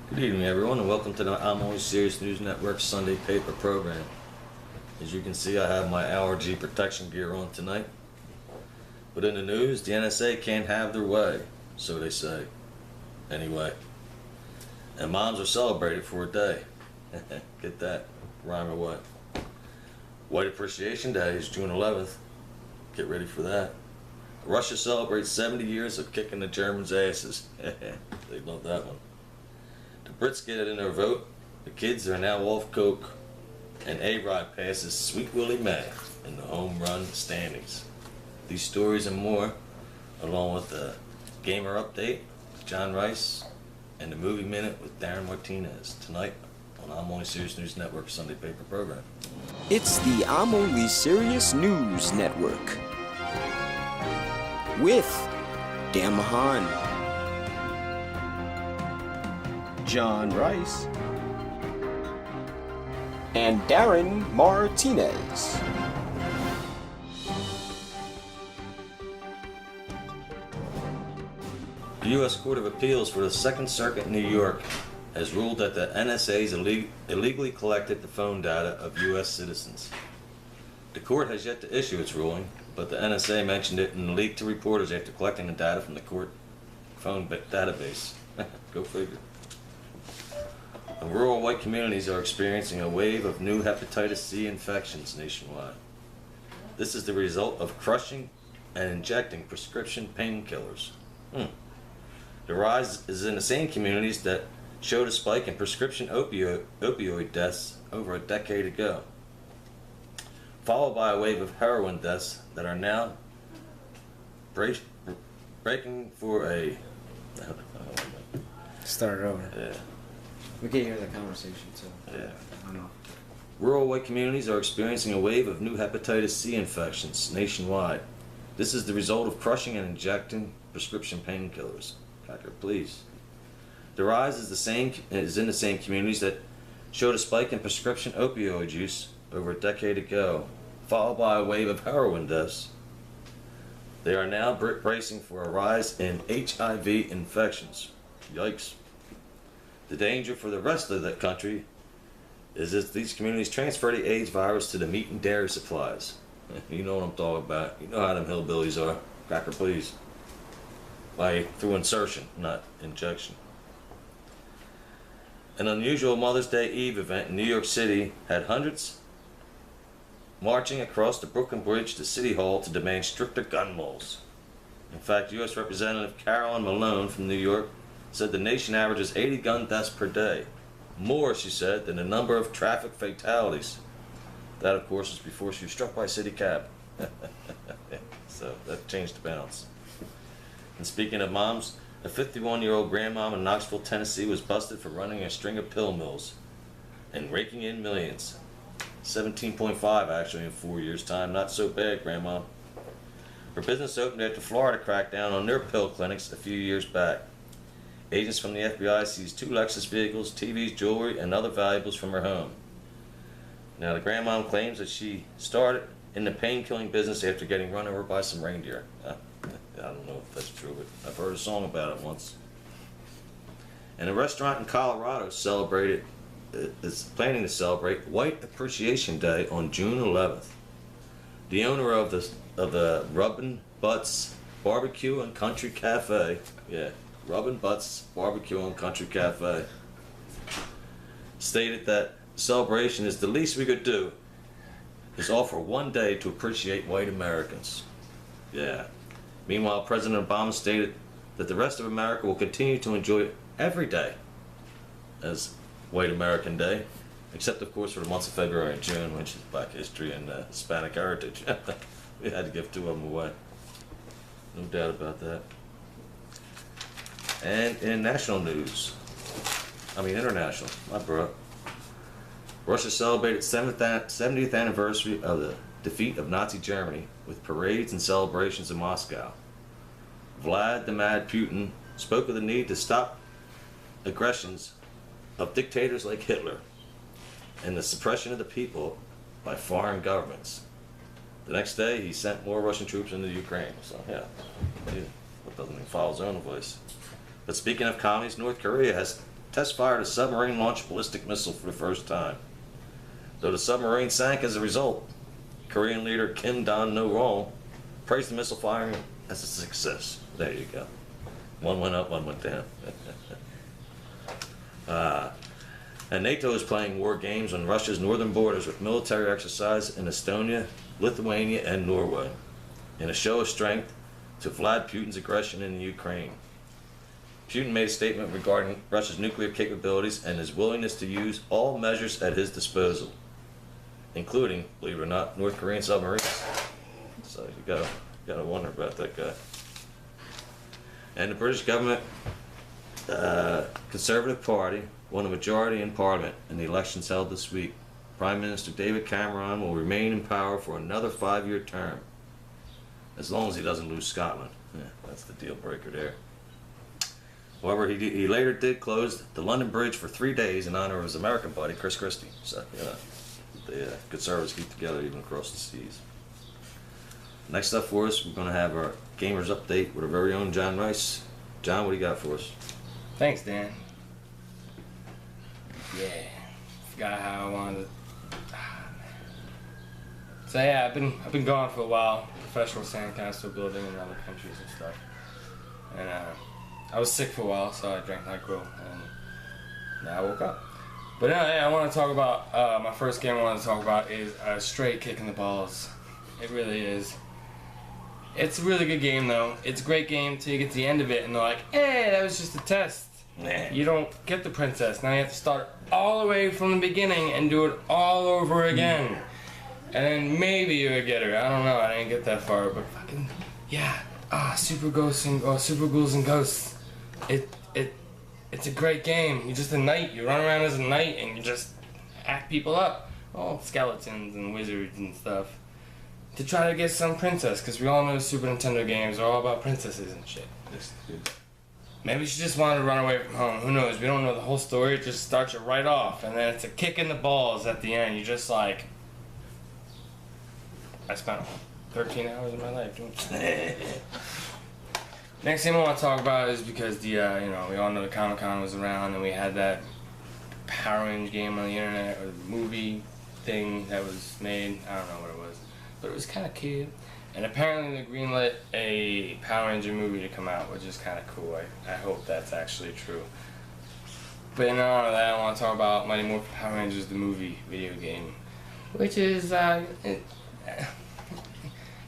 Good evening, everyone, and welcome to the I'm Always Serious News Network Sunday paper program. As you can see, I have my allergy protection gear on tonight. But in the news, the NSA can't have their way, so they say. Anyway. And moms are celebrated for a day. Get that? Rhyme or what? White Appreciation Day is June 11th. Get ready for that. Russia celebrates 70 years of kicking the Germans' asses. They love that one. The Brits get it in their vote. The kids are now off coke. And A-Rod passes Sweet Willie May in the home run standings. These stories and more, along with the Gamer Update with John Rice and the Movie Minute with Darren Martinez, tonight on I'm Only Serious News Network Sunday paper program. It's the I'm Only Serious News Network with Dan Mahan, John Rice, and Darren Martinez. The U.S. Court of Appeals for the Second Circuit in New York has ruled that the NSA's illegally collected the phone data of U.S. citizens. The court has yet to issue its ruling, but the NSA mentioned it in a leak to reporters after collecting the data from the court phone database. Go figure. And rural white communities are experiencing a wave of new hepatitis C infections nationwide. This is the result of crushing and injecting prescription painkillers. The rise is in the same communities that showed a spike in prescription opioid deaths over a decade ago, followed by a wave of heroin deaths that are now breaking for a... Start it over. Yeah. We can hear the conversation, so Yeah. I don't know. Rural white communities are experiencing a wave of new hepatitis C infections nationwide. This is the result of crushing and injecting prescription painkillers. Packer, please. The rise is in the same communities that showed a spike in prescription opioid use over a decade ago, followed by a wave of heroin deaths. They are now bracing for a rise in HIV infections. Yikes. The danger for the rest of the country is that these communities transfer the AIDS virus to the meat and dairy supplies. You know what I'm talking about. You know how them hillbillies are. Cracker, please. Through insertion, not injection. An unusual Mother's Day Eve event in New York City had hundreds marching across the Brooklyn Bridge to City Hall to demand stricter gun laws. In fact, U.S. Representative Carolyn Malone from New York said the nation averages 80 gun deaths per day. More, she said, than the number of traffic fatalities. That, of course, was before she was struck by a city cab. So that changed the balance. And speaking of moms, a 51-year-old grandmom in Knoxville, Tennessee was busted for running a string of pill mills and raking in millions. 17.5 actually in 4 years' time. Not so bad, grandma. Her business opened after Florida cracked down on their pill clinics a few years back. Agents from the FBI seized 2 Lexus vehicles, TVs, jewelry, and other valuables from her home. Now, the grandmom claims that she started in the pain-killing business after getting run over by some reindeer. I don't know if that's true, but I've heard a song about it once. And a restaurant in Colorado is planning to celebrate White Appreciation Day on June 11th. The owner of the Rubbin' Butts Barbecue and Country Cafe, Rubbin' Butts Barbecue and Country Cafe, stated that celebration is the least we could do is offer one day to appreciate white Americans. Yeah. Meanwhile, President Obama stated that the rest of America will continue to enjoy every day as White American Day, except of course for the months of February and June, which is Black History and Hispanic Heritage. We had to give 2 of them away. No doubt about that. And in international, my bro. Russia celebrated 70th anniversary of the defeat of Nazi Germany with parades and celebrations in Moscow. Vlad the Mad Putin spoke of the need to stop aggressions of dictators like Hitler and the suppression of the people by foreign governments. The next day, he sent more Russian troops into Ukraine. So, yeah, what doesn't he follow his own advice? But speaking of commies, North Korea has test fired a submarine-launched ballistic missile for the first time. Though the submarine sank as a result, Korean leader Kim Don-no-rol praised the missile firing as a success. There you go. One went up, one went down. And NATO is playing war games on Russia's northern borders with military exercise in Estonia, Lithuania, and Norway, in a show of strength to Vlad Putin's aggression in Ukraine. Putin made a statement regarding Russia's nuclear capabilities and his willingness to use all measures at his disposal, including, believe it or not, North Korean submarines. So you gotta wonder about that guy. And the British government, Conservative Party, won a majority in Parliament in the elections held this week. Prime Minister David Cameron will remain in power for another 5-year term, as long as he doesn't lose Scotland. Yeah, that's the deal breaker there. However, he later did close the London Bridge for 3 days in honor of his American buddy, Chris Christie. So, the Conservatives keep together even across the seas. Next up for us, we're going to have our Gamers Update with our very own John Rice. John, what do you got for us? Thanks, Dan. Yeah, forgot how I wanted to. So yeah, I've been gone for a while. Professional sandcastle building in other countries and stuff. And I was sick for a while, so I drank NyQuil, and now I woke up. But yeah, I want to talk about my first game. I want to talk about is Stray Kicking the Balls. It really is. It's a really good game though. It's a great game till you get to the end of it, and they're like, "Hey, that was just a test. You don't get the princess. Now you have to start all the way from the beginning and do it all over again. And then maybe you'll get her. I don't know. I didn't get that far, but fucking yeah. Super Ghouls and Ghosts. It's a great game. You're just a knight. You run around as a knight and you just act people up. All skeletons and wizards and stuff. To try to get some princess, because we all know Super Nintendo games are all about princesses and shit. Maybe she just wanted to run away from home. Who knows? We don't know the whole story. It just starts you right off, and then it's a kick in the balls at the end. You're just like, I spent 13 hours of my life doing it. Next thing I want to talk about is because we all know the Comic-Con was around, and we had that Power Rangers game on the internet, or the movie thing that was made. I don't know what it was, but it was kind of cute. And apparently they greenlit a Power Ranger movie to come out, which is kind of cool. I hope that's actually true. But in honor of that, I want to talk about Mighty Morphin Power Rangers, the movie video game, which is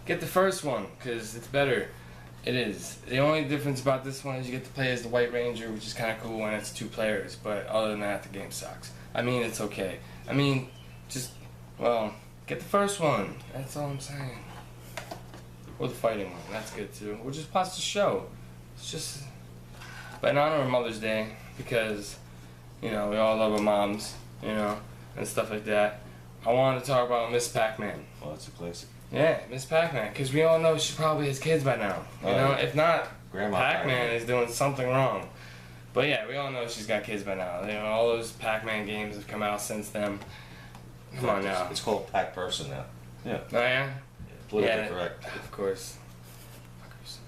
get the first one because it's better. It is. The only difference about this one is you get to play as the White Ranger, which is kind of cool when it's 2 players. But other than that, the game sucks. I mean, it's okay. I mean, get the first one. That's all I'm saying. Or the fighting one, that's good too. Or just watch the show. It's just, but in honor of Mother's Day, because, we all love our moms, and stuff like that, I wanted to talk about Miss Pac-Man. Oh, that's a classic. Yeah, Miss Pac-Man, because we all know she probably has kids by now. If not, Grandma Pac-Man is doing something wrong. But yeah, we all know she's got kids by now. All those Pac-Man games have come out since then. Come on now. It's called Pac-Person now. Yeah. Oh yeah? Politically correct. Of course. Fuckers.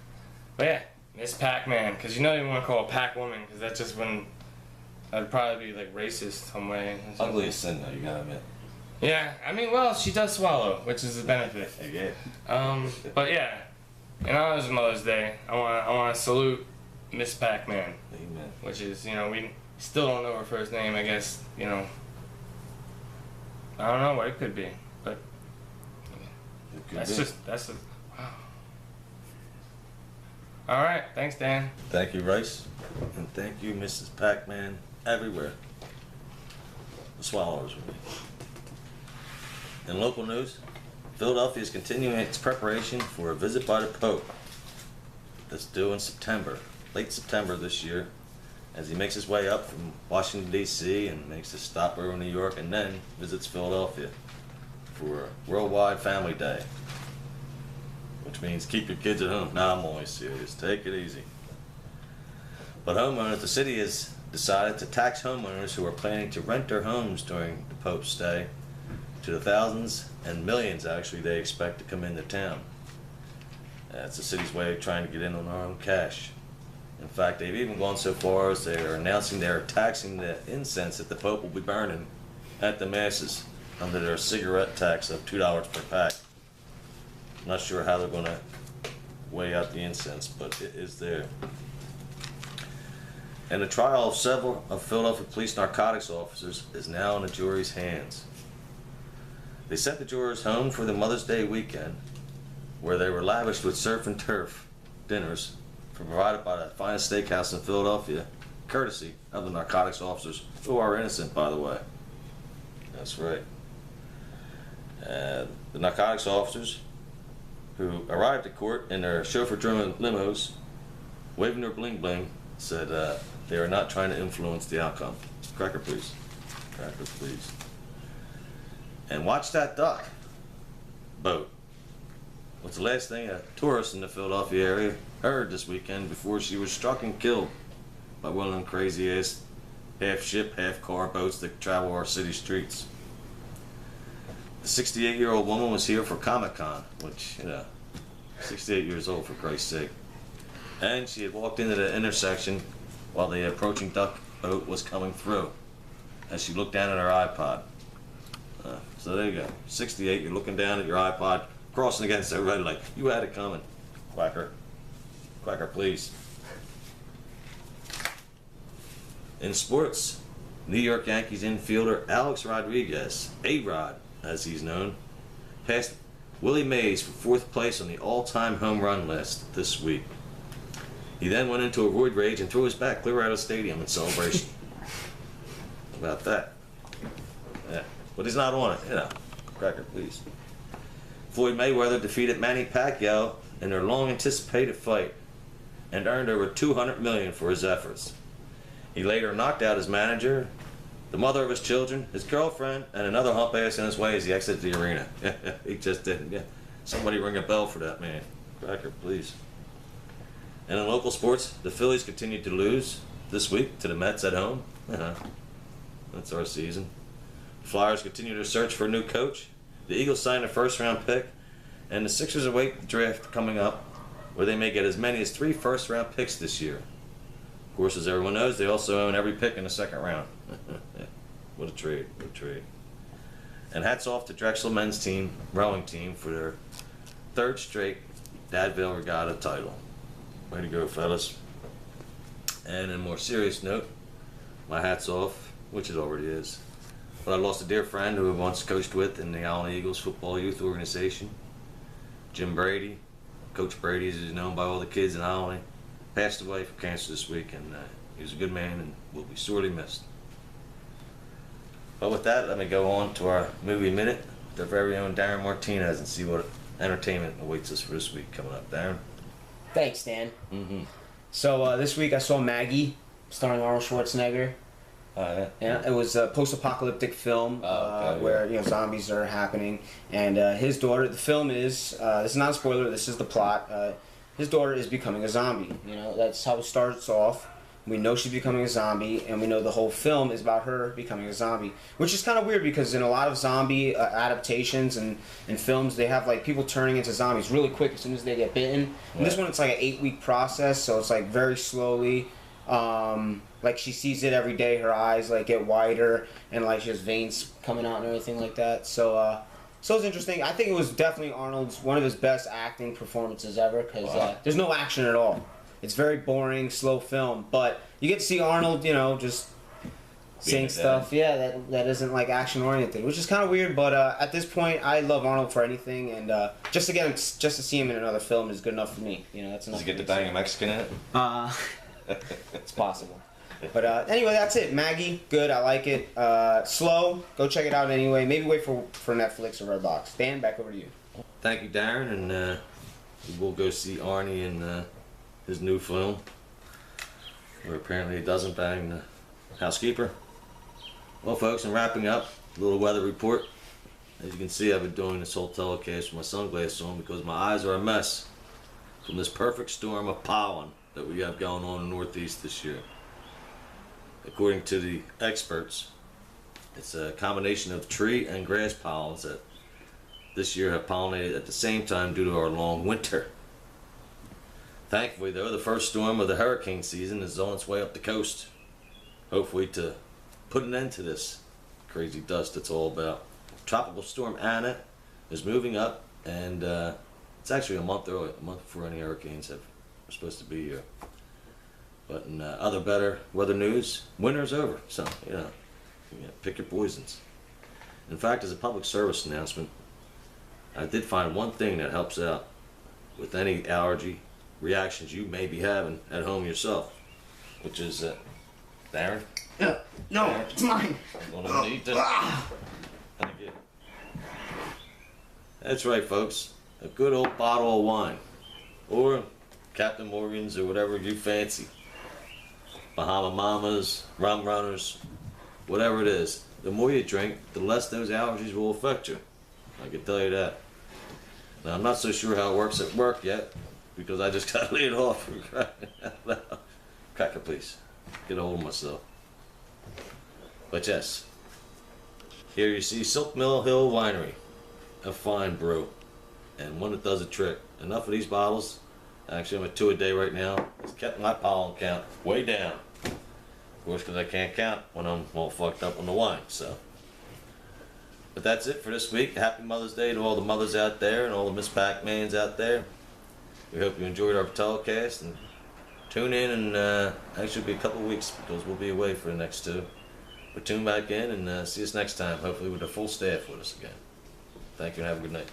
But yeah, Miss Pac-Man, because you want to call her Pac-Woman, because that's just when that'd probably be like racist some way. Ugliest sin though, you gotta admit. Yeah, I mean, well, she does swallow, which is a benefit. Yeah. But yeah, in honor of Mother's Day, I want to salute Miss Pac-Man. Amen. Which is, we still don't know her first name. I guess, I don't know what it could be, but. That's wow. Alright, thanks Dan. Thank you, Rice. And thank you, Mrs. Pac-Man, everywhere. The swallowers with me. In local news, Philadelphia is continuing its preparation for a visit by the Pope that's due in September, late September this year, as he makes his way up from Washington, D.C. and makes a stop over in New York and then visits Philadelphia for Worldwide Family Day, which means keep your kids at home. Nah, I'm always serious. Take it easy. But homeowners, the city has decided to tax homeowners who are planning to rent their homes during the Pope's stay to the thousands and millions, actually, they expect to come into town. That's the city's way of trying to get in on our own cash. In fact, they've even gone so far as they're announcing they're taxing the incense that the Pope will be burning at the masses under their cigarette tax of $2 per pack. I'm not sure how they're going to weigh out the incense, but it is there. And the trial of several of Philadelphia police narcotics officers is now in the jury's hands. They sent the jurors home for the Mother's Day weekend, where they were lavished with surf and turf dinners provided by the finest steakhouse in Philadelphia, courtesy of the narcotics officers, who are innocent, by the way. That's right. The narcotics officers, who arrived at court in their chauffeur-driven limos, waving their bling bling, said they are not trying to influence the outcome. Cracker, please. Cracker, please. And watch that duck boat. What's the last thing a tourist in the Philadelphia area heard this weekend before she was struck and killed by one of them crazy ass half ship, half car boats that travel our city streets? The 68-year-old woman was here for Comic-Con, which, 68 years old for Christ's sake. And she had walked into the intersection while the approaching duck boat was coming through as she looked down at her iPod. So there you go. 68, you're looking down at your iPod, crossing against everybody like, you had it coming. Quacker. Quacker, please. In sports, New York Yankees infielder Alex Rodriguez, A-Rod as he's known, passed Willie Mays for 4th place on the all-time home run list this week. He then went into a roid rage and threw his bat clear out of the stadium in celebration. How about that? Yeah. But he's not on it, Cracker, please. Floyd Mayweather defeated Manny Pacquiao in their long-anticipated fight and earned over $200 million for his efforts. He later knocked out his manager, the mother of his children, his girlfriend, and another hump ass in his way as he exited the arena. He just didn't. Yeah. Somebody ring a bell for that man. Cracker, please. And in local sports, the Phillies continued to lose this week to the Mets at home. That's our season. The Flyers continue to search for a new coach. The Eagles signed a first-round pick, and the Sixers await the draft coming up, where they may get as many as 3 first-round picks this year. Of course, as everyone knows, they also own every pick in the second round. What a trade, what a trade. And hats off to Drexel men's team, rowing team, for their 3rd straight Dadville Regatta title. Way to go, fellas. And in a more serious note, my hat's off, which it already is. But I lost a dear friend who I once coached with in the Allen Eagles football youth organization. Jim Brady, Coach Brady, as he's known by all the kids in Allen, passed away from cancer this week, and he was a good man and will be sorely missed. But with that, let me go on to our movie minute with our very own Darren Martinez and see what entertainment awaits us for this week coming up. Darren? Thanks, Dan. Mm-hmm. So this week I saw Maggie, starring Arnold Schwarzenegger. Yeah, it was a post-apocalyptic film where zombies are happening, and his daughter. The film is this is not a spoiler. This is the plot. His daughter is becoming a zombie. That's how it starts off. We know she's becoming a zombie, and we know the whole film is about her becoming a zombie, which is kind of weird because in a lot of zombie adaptations and films, they have like people turning into zombies really quick as soon as they get bitten. And this one, it's like an 8-week process, so it's like very slowly. Like she sees it every day, her eyes like get wider, and like she has veins coming out and everything like that. So it's interesting. I think it was definitely Arnold's one of his best acting performances ever because there's no action at all. It's very boring, slow film, but you get to see Arnold, just saying stuff, that isn't like action oriented, which is kind of weird. But at this point, I love Arnold for anything, and just to see him in another film is good enough for me. That's enough. Does he get to bang a Mexican in it? It's possible. But anyway, that's it. Maggie, good. I like it. Slow. Go check it out anyway. Maybe wait for Netflix or Redbox. Dan, back over to you. Thank you, Darren, and we'll go see Arnie in his new film, where apparently he doesn't bang the housekeeper. Well, folks, in wrapping up, a little weather report. As you can see, I've been doing this whole telecast with my sunglasses on because my eyes are a mess from this perfect storm of pollen that we have going on in the Northeast this year. According to the experts, it's a combination of tree and grass pollens that this year have pollinated at the same time due to our long winter. Thankfully, though, the first storm of the hurricane season is on its way up the coast. Hopefully to put an end to this crazy dust it's all about. Tropical Storm Anna is moving up, and it's actually a month early, a month before any hurricanes are supposed to be here. But in other better weather news, winter's over, so, pick your poisons. In fact, as a public service announcement, I did find one thing that helps out with any allergy reactions you may be having at home yourself, which is, Darren? No, it's mine. I'm gonna need this. Thank you. That's right, folks. A good old bottle of wine. Or Captain Morgan's or whatever you fancy. Bahama Mamas, Rum Runners, whatever it is. The more you drink, the less those allergies will affect you. I can tell you that. Now, I'm not so sure how it works at work yet, because I just got laid off. Cracker, please. Get a hold of myself. But yes, here you see Silk Mill Hill Winery, a fine brew, and one that does a trick. Enough of these bottles. Actually, I'm at 2 a day right now. It's kept my pollen count way down. Of course, because I can't count when I'm all fucked up on the wine. So, but that's it for this week. Happy Mother's Day to all the mothers out there and all the Miss Pac-Mans out there. We hope you enjoyed our telecast, and tune in, and actually it'll be a couple of weeks because we'll be away for the next 2. But tune back in and see us next time, hopefully with a full staff with us again. Thank you and have a good night.